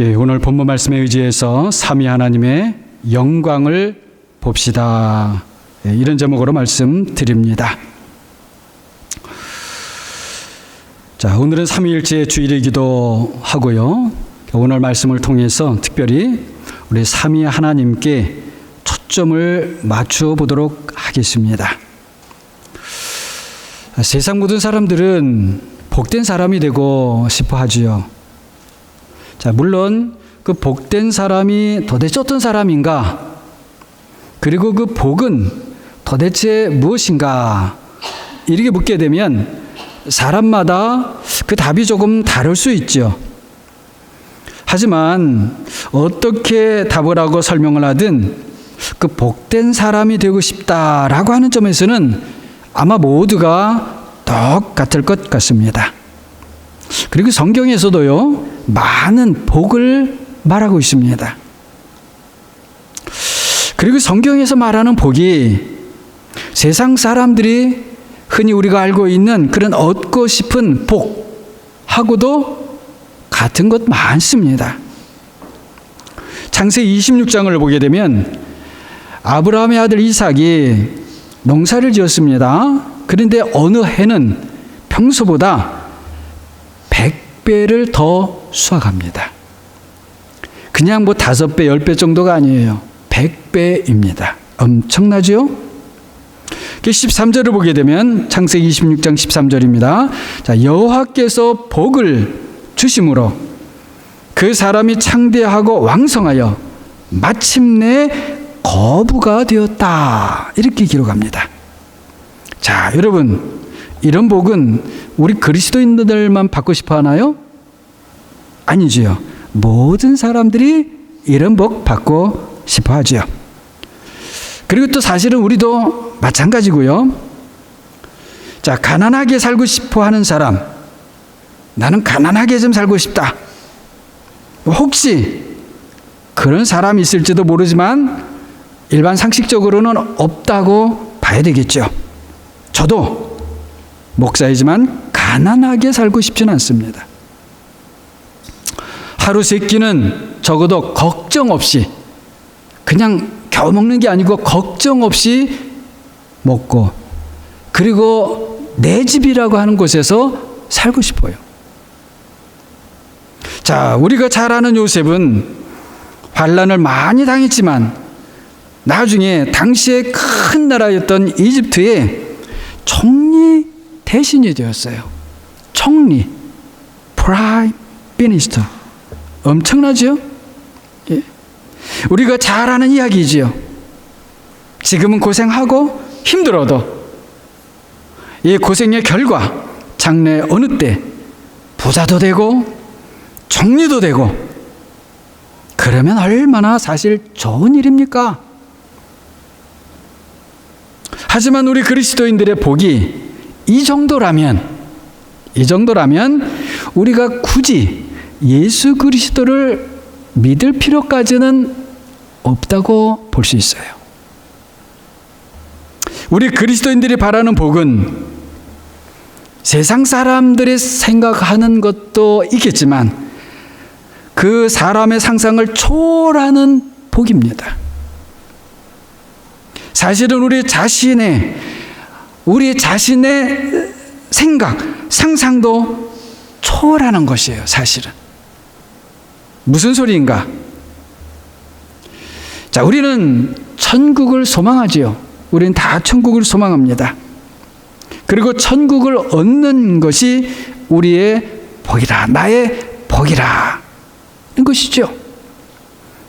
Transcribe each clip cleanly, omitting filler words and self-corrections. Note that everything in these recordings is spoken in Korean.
예, 오늘 본문 말씀에 의지해서 삼위 하나님의 영광을 봅시다. 예, 이런 제목으로 말씀드립니다. 자, 오늘은 삼위일체 주일이기도 하고요. 오늘 말씀을 통해서 특별히 우리 삼위 하나님께 초점을 맞추어 보도록 하겠습니다. 세상 모든 사람들은 복된 사람이 되고 싶어 하지요. 자, 물론 그 복된 사람이 도대체 어떤 사람인가? 그리고 그 복은 도대체 무엇인가? 이렇게 묻게 되면 사람마다 그 답이 조금 다를 수 있죠. 하지만 어떻게 답을 하고 설명을 하든 그 복된 사람이 되고 싶다라고 하는 점에서는 아마 모두가 똑같을 것 같습니다. 그리고 성경에서도요, 많은 복을 말하고 있습니다. 그리고 성경에서 말하는 복이 세상 사람들이 흔히 우리가 알고 있는 그런 얻고 싶은 복하고도 같은 것 많습니다. 창세기 26장을 보게 되면 아브라함의 아들 이삭이 농사를 지었습니다. 그런데 어느 해는 평소보다 100배를 더 수확합니다. 그냥 뭐 5배, 10배 정도가 아니에요. 100배입니다. 엄청나죠? 13절을 보게 되면 창세기 26장 13절입니다. 자, 여호와께서 복을 주심으로 그 사람이 창대하고 왕성하여 마침내 거부가 되었다. 이렇게 기록합니다. 자, 여러분, 이런 복은 우리 그리스도인들만 받고 싶어 하나요? 아니지요. 모든 사람들이 이런 복 받고 싶어 하지요. 그리고 또 사실은 우리도 마찬가지고요. 자, 가난하게 살고 싶어 하는 사람, 나는 가난하게 좀 살고 싶다. 혹시 그런 사람이 있을지도 모르지만 일반 상식적으로는 없다고 봐야 되겠죠. 저도 목사이지만 가난하게 살고 싶지는 않습니다. 하루 세 끼는 적어도 걱정 없이, 그냥 겨우 먹는 게 아니고 걱정 없이 먹고, 그리고 내 집이라고 하는 곳에서 살고 싶어요. 자, 우리가 잘 아는 요셉은 환난을 많이 당했지만 나중에 당시에 큰 나라였던 이집트의 총리 대신이 되었어요. 총리, 프라임 미니스터. 엄청나죠? 예. 우리가 잘 아는 이야기지요. 지금은 고생하고 힘들어도 이 고생의 결과 장래 어느 때 부자도 되고 총리도 되고, 그러면 얼마나 사실 좋은 일입니까? 하지만 우리 그리스도인들의 복이 이 정도라면 우리가 굳이 예수 그리스도를 믿을 필요까지는 없다고 볼 수 있어요. 우리 그리스도인들이 바라는 복은 세상 사람들이 생각하는 것도 있겠지만 그 사람의 상상을 초월하는 복입니다. 사실은 우리 자신의 생각, 상상도 초월하는 것이에요. 사실은. 무슨 소리인가? 자, 우리는 천국을 소망하지요. 우리는 다 천국을 소망합니다. 그리고 천국을 얻는 것이 우리의 복이라, 나의 복이라 는 것이죠.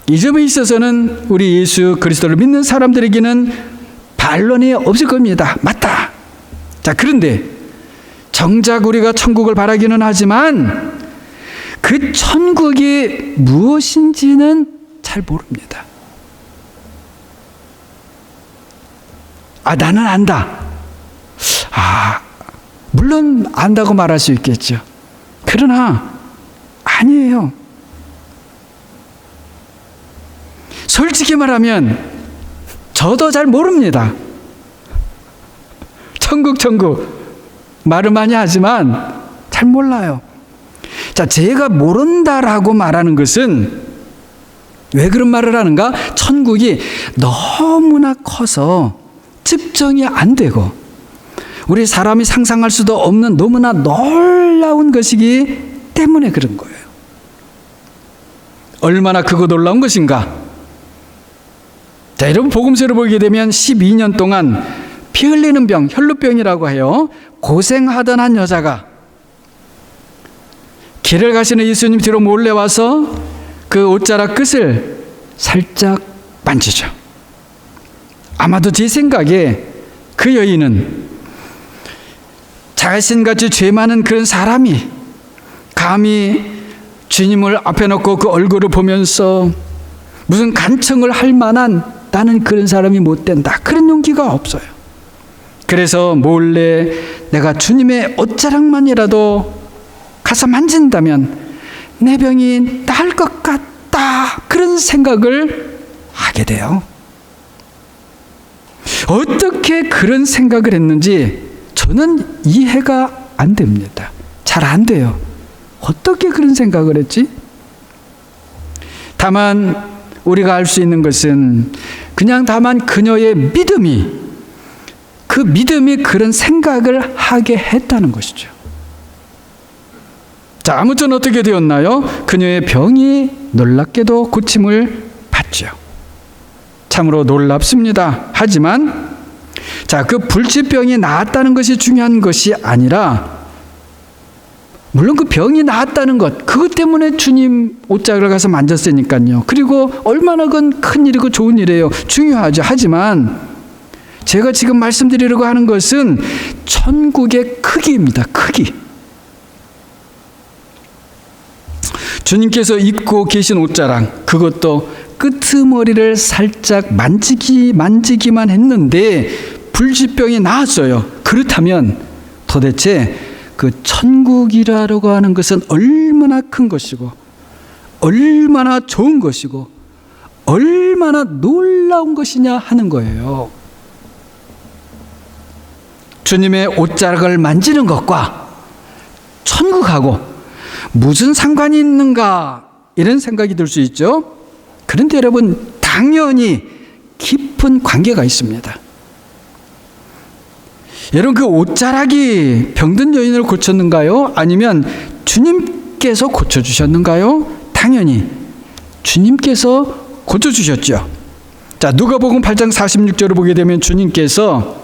이 점에 있어서는 우리 예수 그리스도를 믿는 사람들에게는 반론이 없을 겁니다. 맞다. 자, 그런데 정작 우리가 천국을 바라기는 하지만 그 천국이 무엇인지는 잘 모릅니다. 아, 나는 안다. 아, 물론 안다고 말할 수 있겠죠. 그러나 아니에요. 솔직히 말하면 저도 잘 모릅니다. 천국 말을 많이 하지만 잘 몰라요. 자, 제가 모른다라고 말하는 것은 왜 그런 말을 하는가? 천국이 너무나 커서 측정이 안 되고 우리 사람이 상상할 수도 없는 너무나 놀라운 것이기 때문에 그런 거예요. 얼마나 크고 놀라운 것인가? 자, 여러분 복음서를 보게 되면 12년 동안 피 흘리는 병, 혈루병이라고 해요. 고생하던 한 여자가 길을 가시는 예수님 뒤로 몰래 와서 그 옷자락 끝을 살짝 만지죠. 아마도 제 생각에 그 여인은 자신같이 죄 많은 그런 사람이 감히 주님을 앞에 놓고 그 얼굴을 보면서 무슨 간청을 할 만한 나는 그런 사람이 못 된다, 그런 용기가 없어요. 그래서 몰래 내가 주님의 옷자락만이라도 가서 만진다면 내 병이 나을 것 같다, 그런 생각을 하게 돼요. 어떻게 그런 생각을 했는지 저는 이해가 안 됩니다. 잘 안 돼요. 어떻게 그런 생각을 했지? 다만 우리가 알 수 있는 것은 그냥 다만 그녀의 믿음이, 그 믿음이 그런 생각을 하게 했다는 것이죠. 자, 아무튼 어떻게 되었나요? 그녀의 병이 놀랍게도 고침을 받죠. 참으로 놀랍습니다. 하지만 자, 그 불치병이 나았다는 것이 중요한 것이 아니라, 물론 그 병이 나았다는 것, 그것 때문에 주님 옷자락을 가서 만졌으니까요. 그리고 얼마나 그건 큰 일이고 좋은 일이에요. 중요하죠. 하지만 제가 지금 말씀드리려고 하는 것은 천국의 크기입니다. 크기. 주님께서 입고 계신 옷자락, 그것도 끄트머리를 살짝 만지기만 했는데 불치병이 나았어요. 그렇다면 도대체 그 천국이라고 하는 것은 얼마나 큰 것이고 얼마나 좋은 것이고 얼마나 놀라운 것이냐 하는 거예요. 주님의 옷자락을 만지는 것과 천국하고 무슨 상관이 있는가, 이런 생각이 들 수 있죠. 그런데 여러분, 당연히 깊은 관계가 있습니다. 여러분, 그 옷자락이 병든 여인을 고쳤는가요? 아니면 주님께서 고쳐주셨는가요? 당연히 주님께서 고쳐주셨죠. 자, 누가복음 8장 46절을 보게 되면 주님께서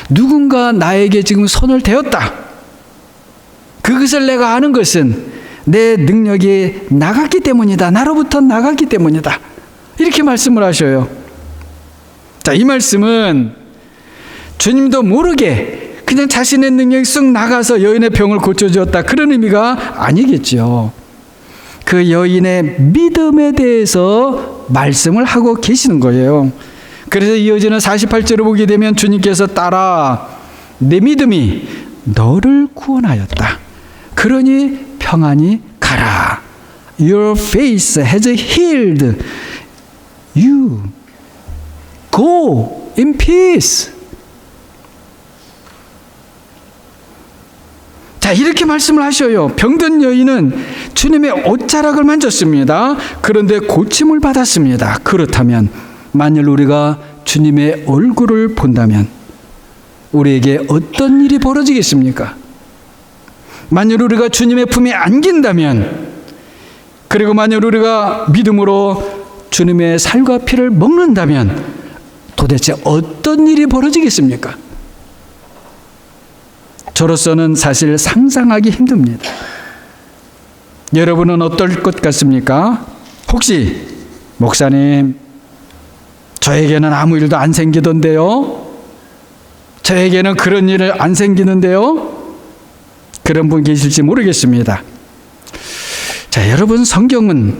누군가 나에게 지금 손을 대었다, 그것을 내가 아는 것은 내 능력이 나갔기 때문이다, 나로부터 나갔기 때문이다, 이렇게 말씀을 하셔요. 자, 이 말씀은 주님도 모르게 그냥 자신의 능력이 쑥 나가서 여인의 병을 고쳐주었다, 그런 의미가 아니겠죠. 그 여인의 믿음에 대해서 말씀을 하고 계시는 거예요. 그래서 이어지는 48절을 보게 되면 주님께서 따라 내 믿음이 너를 구원하였다, 그러니 평안히 가라. Your faith has healed you. Go in peace. 자, 이렇게 말씀을 하셔요. 병든 여인은 주님의 옷자락을 만졌습니다. 그런데 고침을 받았습니다. 그렇다면 만일 우리가 주님의 얼굴을 본다면 우리에게 어떤 일이 벌어지겠습니까? 만일 우리가 주님의 품에 안긴다면, 그리고 만일 우리가 믿음으로 주님의 살과 피를 먹는다면 도대체 어떤 일이 벌어지겠습니까? 저로서는 사실 상상하기 힘듭니다. 여러분은 어떨 것 같습니까? 혹시 목사님, 저에게는 아무 일도 안 생기던데요? 저에게는 그런 일 안 생기는데요? 그런 분 계실지 모르겠습니다. 자, 여러분, 성경은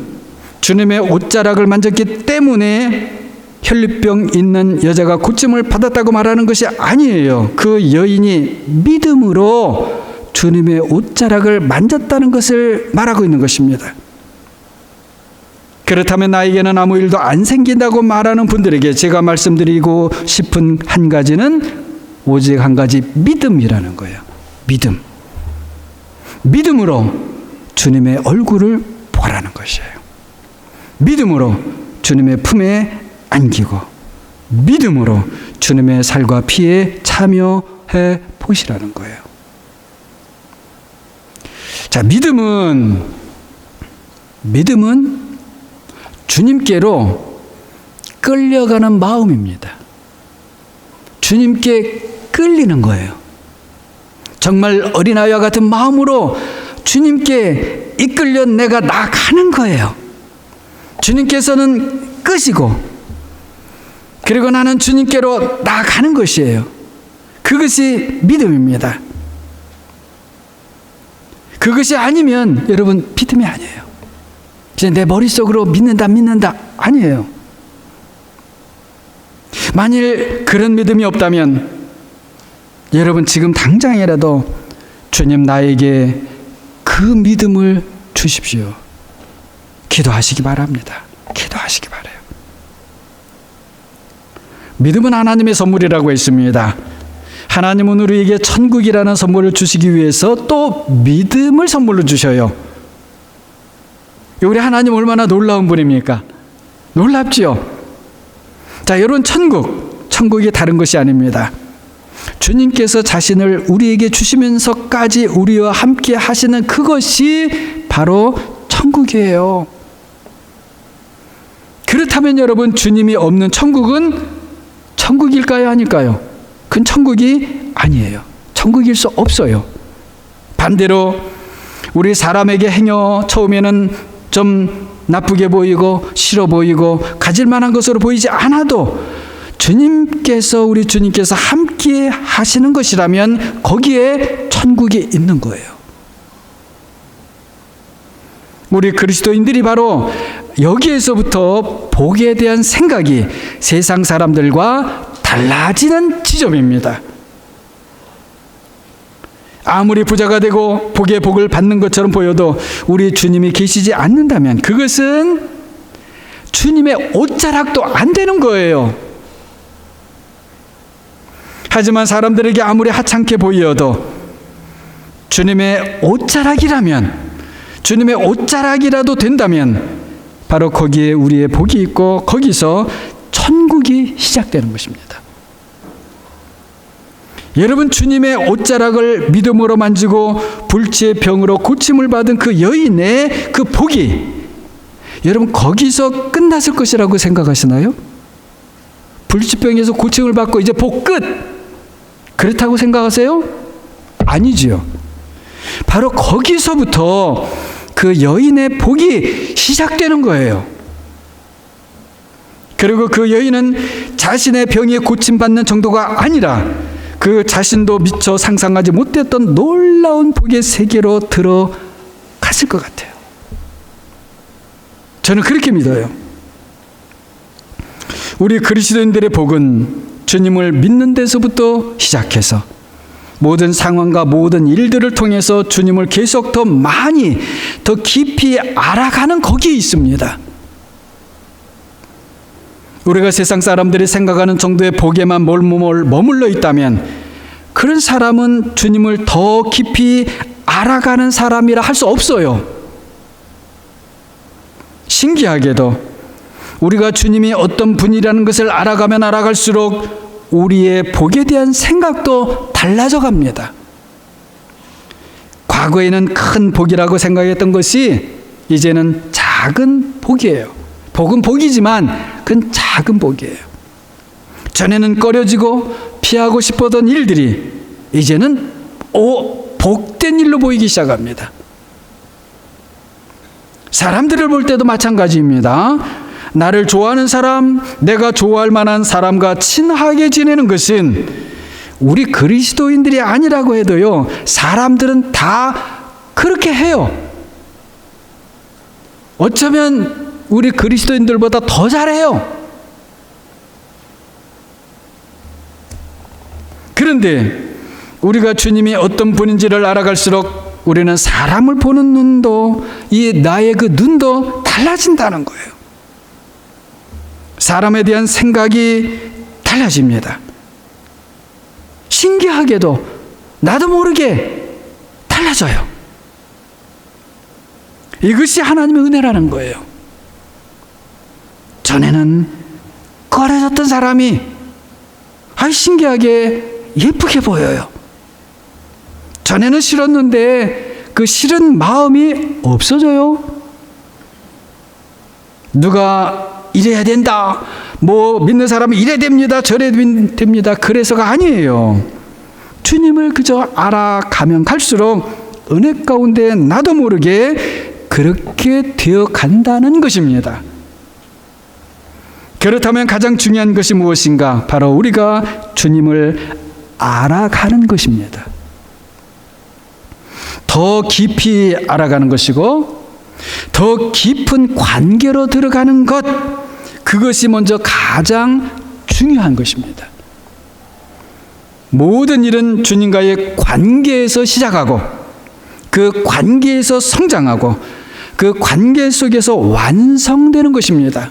주님의 옷자락을 만졌기 때문에 혈루병 있는 여자가 고침을 받았다고 말하는 것이 아니에요. 그 여인이 믿음으로 주님의 옷자락을 만졌다는 것을 말하고 있는 것입니다. 그렇다면 나에게는 아무 일도 안 생긴다고 말하는 분들에게 제가 말씀드리고 싶은 한 가지는 오직 한 가지, 믿음이라는 거예요. 믿음으로 주님의 얼굴을 보라는 것이에요. 믿음으로 주님의 품에 안기고 믿음으로 주님의 살과 피에 참여해 보시라는 거예요. 자, 믿음은 주님께로 끌려가는 마음입니다. 주님께 끌리는 거예요. 정말 어린아이와 같은 마음으로 주님께 이끌려 내가 나가는 거예요. 주님께서는 끄시고 그리고 나는 주님께로 나가는 것이에요. 그것이 믿음입니다. 그것이 아니면 여러분 믿음이 아니에요. 그냥 내 머릿속으로 믿는다 아니에요. 만일 그런 믿음이 없다면 여러분 지금 당장이라도 주님 나에게 그 믿음을 주십시오. 기도하시기 바랍니다. 기도하시기 바라요. 믿음은 하나님의 선물이라고 했습니다. 하나님은 우리에게 천국이라는 선물을 주시기 위해서 또 믿음을 선물로 주셔요. 우리 하나님 얼마나 놀라운 분입니까? 놀랍지요? 자, 여러분 천국이 다른 것이 아닙니다. 주님께서 자신을 우리에게 주시면서까지 우리와 함께 하시는 그것이 바로 천국이에요. 그렇다면 여러분 주님이 없는 천국은 천국일까요? 아닐까요? 그건 천국이 아니에요. 천국일 수 없어요. 반대로 우리 사람에게 행여 처음에는 좀 나쁘게 보이고 싫어 보이고 가질 만한 것으로 보이지 않아도 우리 주님께서 함께 하시는 것이라면 거기에 천국이 있는 거예요. 우리 그리스도인들이 바로 여기에서부터 복에 대한 생각이 세상 사람들과 달라지는 지점입니다. 아무리 부자가 되고 복의 복을 받는 것처럼 보여도 우리 주님이 계시지 않는다면 그것은 주님의 옷자락도 안 되는 거예요. 하지만 사람들에게 아무리 하찮게 보여도 주님의 옷자락이라도 된다면 바로 거기에 우리의 복이 있고 거기서 천국이 시작되는 것입니다. 여러분 주님의 옷자락을 믿음으로 만지고 불치의 병으로 고침을 받은 그 여인의 그 복이 여러분 거기서 끝났을 것이라고 생각하시나요? 불치병에서 고침을 받고 이제 복 끝! 그렇다고 생각하세요? 아니지요. 바로 거기서부터 그 여인의 복이 시작되는 거예요. 그리고 그 여인은 자신의 병에 고침받는 정도가 아니라 그 자신도 미처 상상하지 못했던 놀라운 복의 세계로 들어갔을 것 같아요. 저는 그렇게 믿어요. 우리 그리스도인들의 복은 주님을 믿는 데서부터 시작해서 모든 상황과 모든 일들을 통해서 주님을 계속 더 많이, 더 깊이 알아가는 거기에 있습니다. 우리가 세상 사람들이 생각하는 정도의 복에만 머물러 있다면 그런 사람은 주님을 더 깊이 알아가는 사람이라 할 수 없어요. 신기하게도 우리가 주님이 어떤 분이라는 것을 알아가면 알아갈수록 우리의 복에 대한 생각도 달라져 갑니다. 과거에는 큰 복이라고 생각했던 것이 이제는 작은 복이에요. 복은 복이지만 그건 작은 복이에요. 전에는 꺼려지고 피하고 싶었던 일들이 이제는 복된 일로 보이기 시작합니다. 사람들을 볼 때도 마찬가지입니다. 나를 좋아하는 사람, 내가 좋아할 만한 사람과 친하게 지내는 것은 우리 그리스도인들이 아니라고 해도요, 사람들은 다 그렇게 해요. 어쩌면 우리 그리스도인들보다 더 잘해요. 그런데 우리가 주님이 어떤 분인지를 알아갈수록 우리는 사람을 보는 눈도, 나의 그 눈도 달라진다는 거예요. 사람에 대한 생각이 달라집니다. 신기하게도 나도 모르게 달라져요. 이것이 하나님의 은혜라는 거예요. 전에는 꺼려졌던 사람이 신기하게 예쁘게 보여요. 전에는 싫었는데 그 싫은 마음이 없어져요. 누가 이래야 된다, 믿는 사람은 이래 됩니다, 저래 됩니다, 그래서가 아니에요. 주님을 그저 알아가면 갈수록 은혜 가운데 나도 모르게 그렇게 되어 간다는 것입니다. 그렇다면 가장 중요한 것이 무엇인가? 바로 우리가 주님을 알아가는 것입니다. 더 깊이 알아가는 것이고 더 깊은 관계로 들어가는 것, 그것이 먼저 가장 중요한 것입니다. 모든 일은 주님과의 관계에서 시작하고 그 관계에서 성장하고 그 관계 속에서 완성되는 것입니다.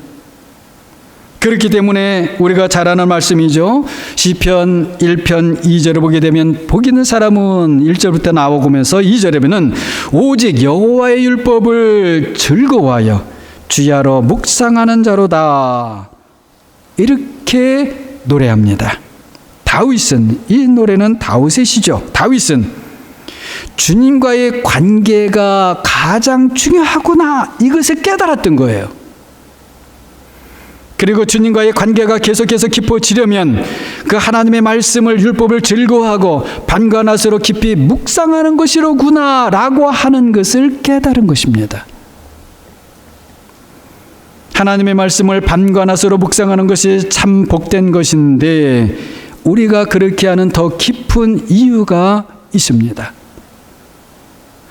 그렇기 때문에 우리가 잘 아는 말씀이죠. 시편 1편 2절을 보게 되면 복 있는 사람은 1절부터 나오면서 2절에는 오직 여호와의 율법을 즐거워하여 주야로 묵상하는 자로다, 이렇게 노래합니다. 다윗은, 이 노래는 다윗의 시죠. 다윗은 주님과의 관계가 가장 중요하구나, 이것을 깨달았던 거예요. 그리고 주님과의 관계가 계속해서 깊어지려면 그 하나님의 말씀을, 율법을 즐거워하고 밤과 낮으로 깊이 묵상하는 것이로구나 라고 하는 것을 깨달은 것입니다. 하나님의 말씀을 밤과 낮으로 묵상하는 것이 참 복된 것인데 우리가 그렇게 하는 더 깊은 이유가 있습니다.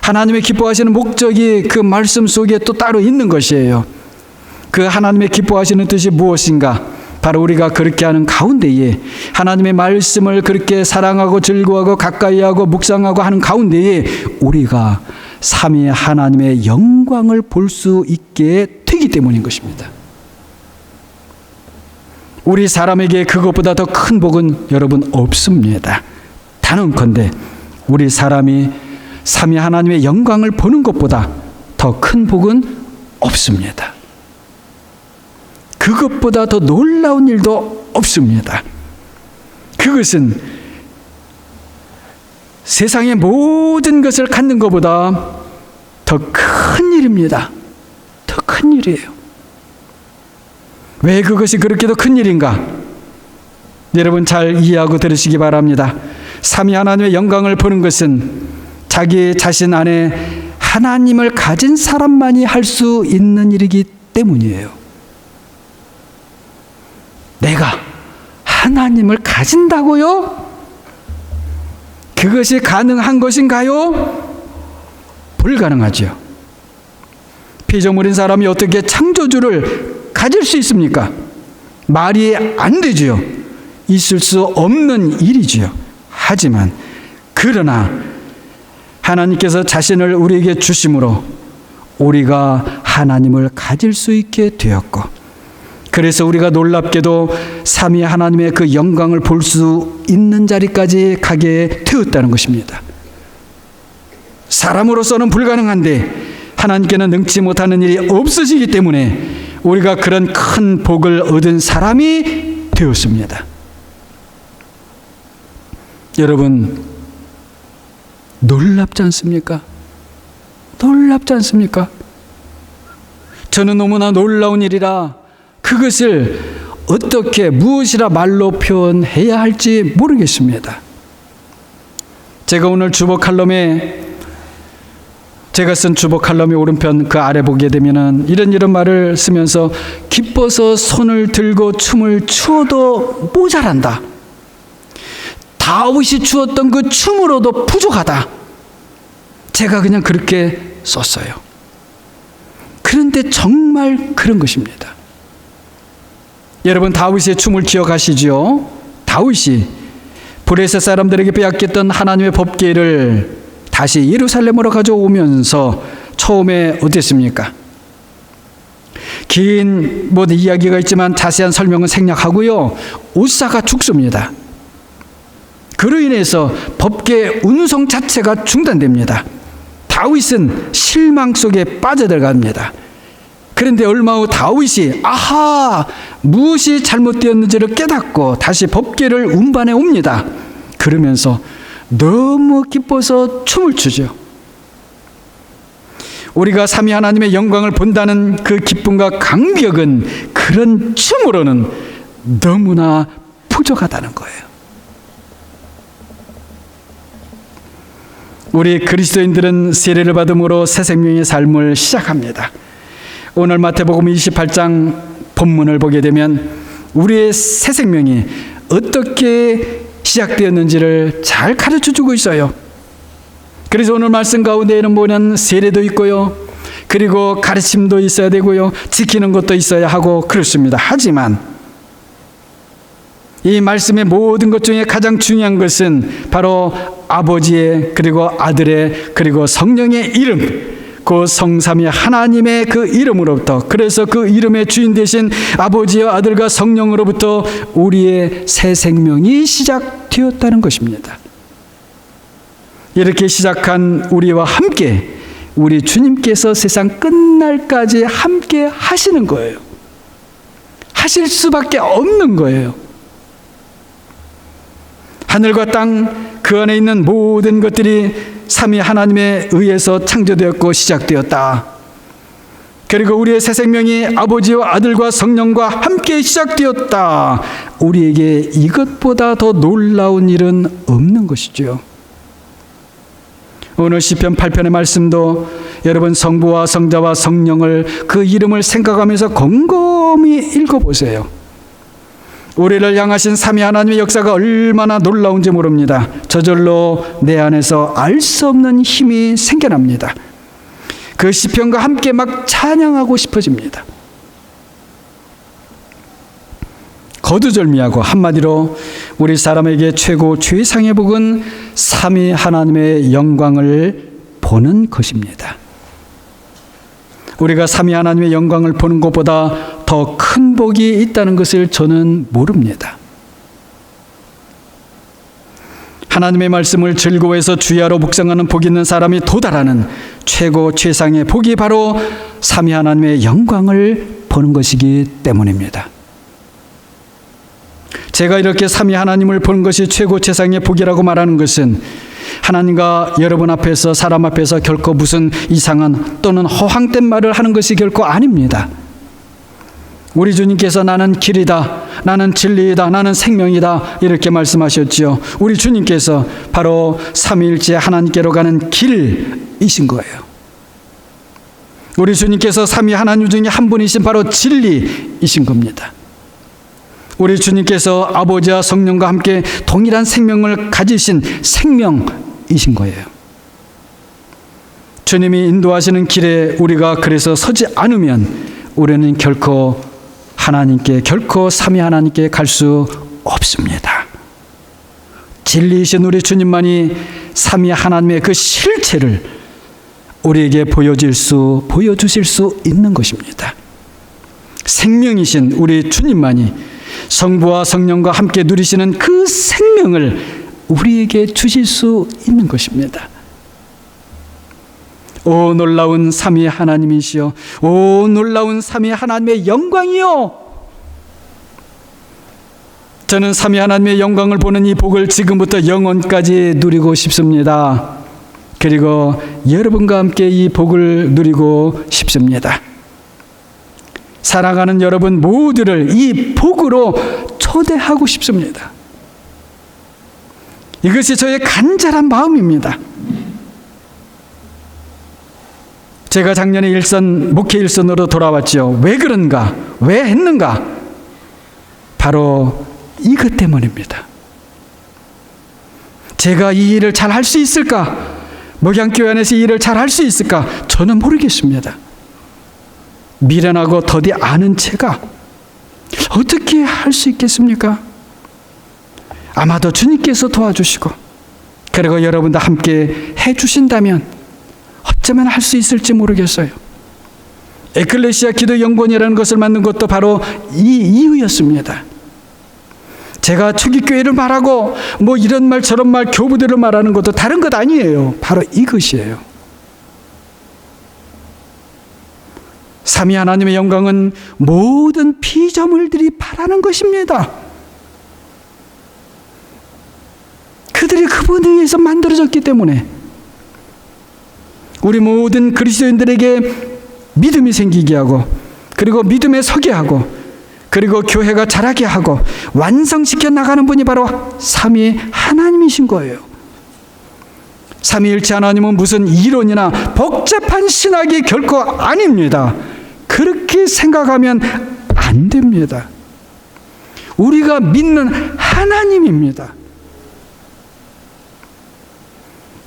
하나님의 기뻐하시는 목적이 그 말씀 속에 또 따로 있는 것이에요. 그 하나님의 기뻐하시는 뜻이 무엇인가? 바로 우리가 그렇게 하는 가운데에, 하나님의 말씀을 그렇게 사랑하고 즐거워하고 가까이하고 묵상하고 하는 가운데에 우리가 삼위 하나님의 영광을 볼 수 있게 되기 때문인 것입니다. 우리 사람에게 그것보다 더 큰 복은 여러분 없습니다. 단언컨대 우리 사람이 삼위 하나님의 영광을 보는 것보다 더 큰 복은 없습니다. 그것보다 더 놀라운 일도 없습니다. 그것은 세상의 모든 것을 갖는 것보다 더 큰 일입니다. 더 큰 일이에요. 왜 그것이 그렇게 더 큰 일인가? 여러분 잘 이해하고 들으시기 바랍니다. 삼위 하나님의 영광을 보는 것은 자기 자신 안에 하나님을 가진 사람만이 할 수 있는 일이기 때문이에요. 내가 하나님을 가진다고요? 그것이 가능한 것인가요? 불가능하죠. 피조물인 사람이 어떻게 창조주를 가질 수 있습니까? 말이 안 되지요. 있을 수 없는 일이지요. 하지만 그러나 하나님께서 자신을 우리에게 주심으로 우리가 하나님을 가질 수 있게 되었고, 그래서 우리가 놀랍게도 삼위 하나님의 그 영광을 볼 수 있는 자리까지 가게 되었다는 것입니다. 사람으로서는 불가능한데 하나님께는 능치 못하는 일이 없으시기 때문에 우리가 그런 큰 복을 얻은 사람이 되었습니다. 여러분, 놀랍지 않습니까? 놀랍지 않습니까? 저는 너무나 놀라운 일이라 그것을 어떻게 무엇이라 말로 표현해야 할지 모르겠습니다. 제가 오늘 주보 칼럼에, 제가 쓴 주보 칼럼의 오른편 그 아래 보게 되면은 이런 말을 쓰면서 기뻐서 손을 들고 춤을 추어도 모자란다. 다윗이 추었던 그 춤으로도 부족하다. 제가 그냥 그렇게 썼어요. 그런데 정말 그런 것입니다. 여러분, 다윗의 춤을 기억하시죠? 다윗이 브레셋 사람들에게 빼앗겼던 하나님의 법궤를 다시 예루살렘으로 가져오면서 처음에 어땠습니까? 긴 이야기가 있지만 자세한 설명은 생략하고요. 우사가 죽습니다. 그로 인해서 법궤 운송 자체가 중단됩니다. 다윗은 실망 속에 빠져들어갑니다. 그런데 얼마 후 다윗이 무엇이 잘못되었는지를 깨닫고 다시 법궤를 운반해 옵니다. 그러면서 너무 기뻐서 춤을 추죠. 우리가 삼위 하나님의 영광을 본다는 그 기쁨과 감격은 그런 춤으로는 너무나 부족하다는 거예요. 우리 그리스도인들은 세례를 받음으로 새 생명의 삶을 시작합니다. 오늘 마태복음 28장 본문을 보게 되면 우리의 새 생명이 어떻게 시작되었는지를 잘 가르쳐주고 있어요. 그래서 오늘 말씀 가운데에는 보면 세례도 있고요, 그리고 가르침도 있어야 되고요, 지키는 것도 있어야 하고 그렇습니다. 하지만 이 말씀의 모든 것 중에 가장 중요한 것은 바로 아버지의, 그리고 아들의, 그리고 성령의 이름, 그 성삼위 하나님의 그 이름으로부터, 그래서 그 이름의 주인 되신 아버지와 아들과 성령으로부터 우리의 새 생명이 시작되었다는 것입니다. 이렇게 시작한 우리와 함께 우리 주님께서 세상 끝날까지 함께 하시는 거예요. 하실 수밖에 없는 거예요. 하늘과 땅 그 안에 있는 모든 것들이 삼위 하나님에 의해서 창조되었고 시작되었다. 그리고 우리의 새 생명이 아버지와 아들과 성령과 함께 시작되었다. 우리에게 이것보다 더 놀라운 일은 없는 것이죠. 오늘 시편 8편의 말씀도 여러분 성부와 성자와 성령을 그 이름을 생각하면서 곰곰이 읽어보세요. 우리를 향하신 삼위 하나님의 역사가 얼마나 놀라운지 모릅니다. 저절로 내 안에서 알 수 없는 힘이 생겨납니다. 그 시편과 함께 막 찬양하고 싶어집니다. 거두절미하고 한마디로 우리 사람에게 최고 최상의 복은 삼위 하나님의 영광을 보는 것입니다. 우리가 삼위 하나님의 영광을 보는 것보다 더 큰 복이 있다는 것을 저는 모릅니다. 하나님의 말씀을 즐거워해서 주야로 묵상하는 복 있는 사람이 도달하는 최고 최상의 복이 바로 삼위 하나님의 영광을 보는 것이기 때문입니다. 제가 이렇게 삼위 하나님을 보는 것이 최고 최상의 복이라고 말하는 것은 하나님과 여러분 앞에서, 사람 앞에서 결코 무슨 이상한 또는 허황된 말을 하는 것이 결코 아닙니다. 우리 주님께서 나는 길이다, 나는 진리이다, 나는 생명이다 이렇게 말씀하셨지요. 우리 주님께서 바로 삼위일체 하나님께로 가는 길이신 거예요. 우리 주님께서 삼위 하나님 중에 한 분이신 바로 진리이신 겁니다. 우리 주님께서 아버지와 성령과 함께 동일한 생명을 가지신 생명이신 거예요. 주님이 인도하시는 길에 우리가 그래서 서지 않으면 우리는 결코 하나님께, 결코 삼위 하나님께 갈 수 없습니다. 진리이신 우리 주님만이 삼위 하나님의 그 실체를 우리에게 보여주실 수 있는 것입니다. 생명이신 우리 주님만이 성부와 성령과 함께 누리시는 그 생명을 우리에게 주실 수 있는 것입니다. 오 놀라운 삼위 하나님이시여, 오 놀라운 삼위 하나님의 영광이요. 저는 삼위 하나님의 영광을 보는 이 복을 지금부터 영원까지 누리고 싶습니다. 그리고 여러분과 함께 이 복을 누리고 싶습니다. 사랑하는 여러분 모두를 이 복으로 초대하고 싶습니다. 이것이 저의 간절한 마음입니다. 제가 작년에 목회 일선으로 돌아왔죠. 왜 그런가? 왜 했는가? 바로 이것 때문입니다. 제가 이 일을 잘 할 수 있을까? 목양교회 안에서 이 일을 잘 할 수 있을까? 저는 모르겠습니다. 미련하고 더디 아는 제가 어떻게 할 수 있겠습니까? 아마도 주님께서 도와주시고 그리고 여러분도 함께 해주신다면 어쩌면 할 수 있을지 모르겠어요. 에클레시아 기도연구원이라는 것을 만든 것도 바로 이 이유였습니다. 제가 초기교회를 말하고 이런 말 저런 말 교부들을 말하는 것도 다른 것 아니에요. 바로 이것이에요. 삼위 하나님의 영광은 모든 피조물들이 바라는 것입니다. 그들이 그분에 의해서 만들어졌기 때문에 우리 모든 그리스도인들에게 믿음이 생기게 하고, 그리고 믿음에 서게 하고, 그리고 교회가 자라게 하고 완성시켜 나가는 분이 바로 삼위 하나님이신 거예요. 삼위일체 하나님은 무슨 이론이나 복잡한 신학이 결코 아닙니다. 그렇게 생각하면 안 됩니다. 우리가 믿는 하나님입니다.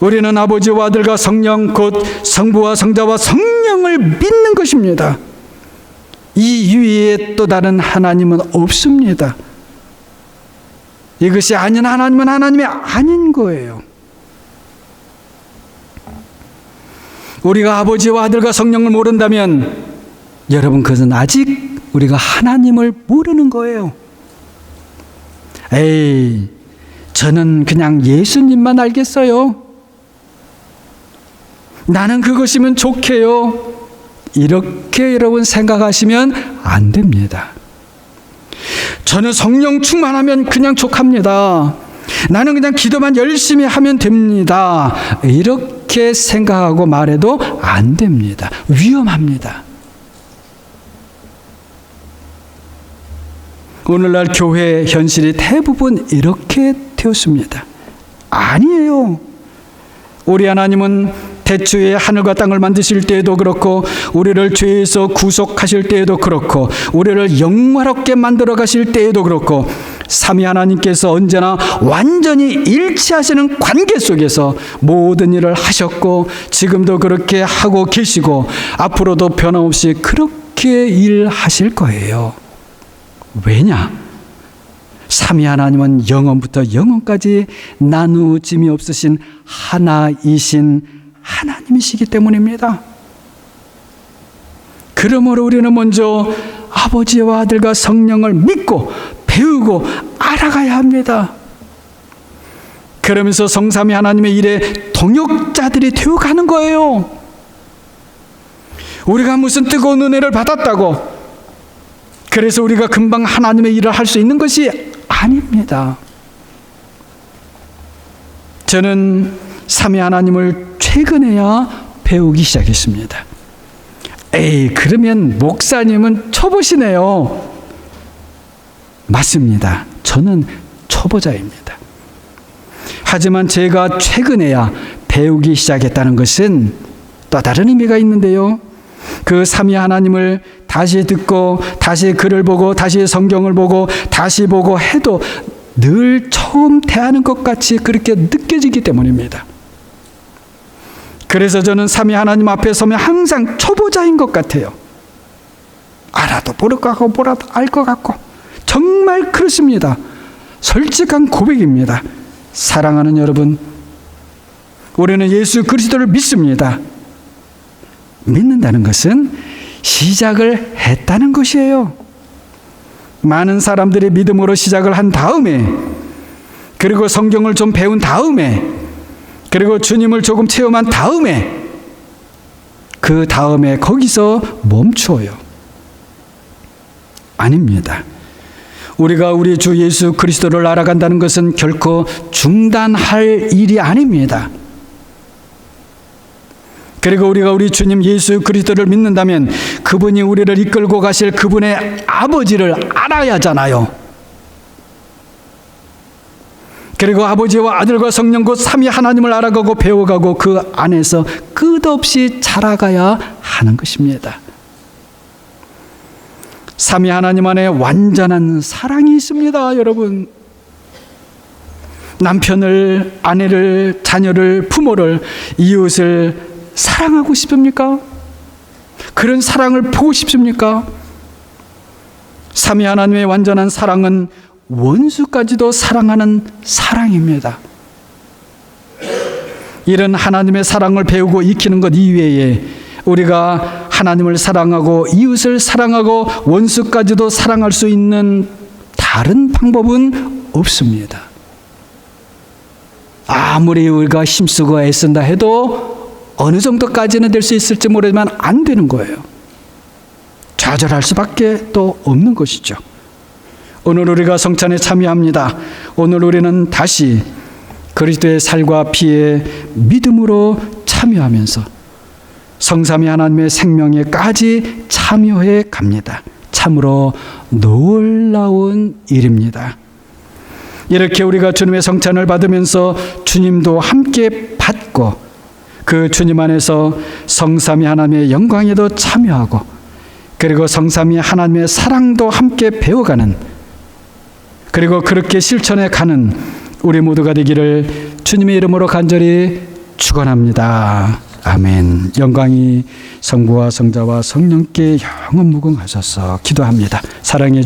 우리는 아버지와 아들과 성령, 곧 성부와 성자와 성령을 믿는 것입니다. 이 위에 또 다른 하나님은 없습니다. 이것이 아닌 하나님은 하나님이 아닌 거예요. 우리가 아버지와 아들과 성령을 모른다면 여러분, 그것은 아직 우리가 하나님을 모르는 거예요. 에이, 저는 그냥 예수님만 알겠어요. 나는 그것이면 좋게요. 이렇게 여러분 생각하시면 안 됩니다. 저는 성령 충만하면 그냥 족합니다. 나는 그냥 기도만 열심히 하면 됩니다. 이렇게 생각하고 말해도 안 됩니다. 위험합니다. 오늘날 교회 현실이 대부분 이렇게 되었습니다. 아니에요. 우리 하나님은 태초에 하늘과 땅을 만드실 때에도 그렇고, 우리를 죄에서 구속하실 때에도 그렇고, 우리를 영화롭게 만들어 가실 때에도 그렇고, 삼위 하나님께서 언제나 완전히 일치하시는 관계 속에서 모든 일을 하셨고, 지금도 그렇게 하고 계시고, 앞으로도 변함없이 그렇게 일하실 거예요. 왜냐? 삼위 하나님은 영원부터 영원까지 나누짐이 없으신 하나이신 하나님이시기 때문입니다. 그러므로 우리는 먼저 아버지와 아들과 성령을 믿고 배우고 알아가야 합니다. 그러면서 성삼위 하나님의 일에 동역자들이 되어가는 거예요. 우리가 무슨 뜨거운 은혜를 받았다고 그래서 우리가 금방 하나님의 일을 할 수 있는 것이 아닙니다. 저는 삼위 하나님을 최근에야 배우기 시작했습니다. 에이, 그러면 목사님은 초보시네요. 맞습니다. 저는 초보자입니다. 하지만 제가 최근에야 배우기 시작했다는 것은 또 다른 의미가 있는데요. 그 삼위 하나님을 다시 듣고 다시 글을 보고 다시 성경을 보고 다시 보고 해도 늘 처음 대하는 것 같이 그렇게 느껴지기 때문입니다. 그래서 저는 삼위 하나님 앞에 서면 항상 초보자인 것 같아요. 알아도 모를 것 같고 몰라도 알 것 같고 정말 그렇습니다. 솔직한 고백입니다. 사랑하는 여러분, 우리는 예수 그리스도를 믿습니다. 믿는다는 것은 시작을 했다는 것이에요. 많은 사람들이 믿음으로 시작을 한 다음에, 그리고 성경을 좀 배운 다음에, 그리고 주님을 조금 체험한 다음에, 그 다음에 거기서 멈춰요. 아닙니다. 우리가 우리 주 예수 그리스도를 알아간다는 것은 결코 중단할 일이 아닙니다. 그리고 우리가 우리 주님 예수 그리스도를 믿는다면 그분이 우리를 이끌고 가실 그분의 아버지를 알아야 하잖아요. 그리고 아버지와 아들과 성령 곧 삼위 하나님을 알아가고 배워가고 그 안에서 끝없이 자라가야 하는 것입니다. 삼위 하나님 안에 완전한 사랑이 있습니다, 여러분. 남편을, 아내를, 자녀를, 부모를, 이웃을 사랑하고 싶습니까? 그런 사랑을 보고 싶습니까? 삼위 하나님의 완전한 사랑은 원수까지도 사랑하는 사랑입니다. 이런 하나님의 사랑을 배우고 익히는 것 이외에 우리가 하나님을 사랑하고 이웃을 사랑하고 원수까지도 사랑할 수 있는 다른 방법은 없습니다. 아무리 우리가 힘쓰고 애쓴다 해도 어느 정도까지는 될 수 있을지 모르지만 안 되는 거예요. 좌절할 수밖에 또 없는 것이죠. 오늘 우리가 성찬에 참여합니다. 오늘 우리는 다시 그리스도의 살과 피에 믿음으로 참여하면서 성삼위 하나님의 생명에까지 참여해 갑니다. 참으로 놀라운 일입니다. 이렇게 우리가 주님의 성찬을 받으면서 주님도 함께 받고 그 주님 안에서 성삼위 하나님의 영광에도 참여하고 그리고 성삼위 하나님의 사랑도 함께 배워가는 그리고 그렇게 실천해 가는 우리 모두가 되기를 주님의 이름으로 간절히 축원합니다. 아멘. 영광이 성부와 성자와 성령께 영원 무궁하소서. 기도합니다. 사랑해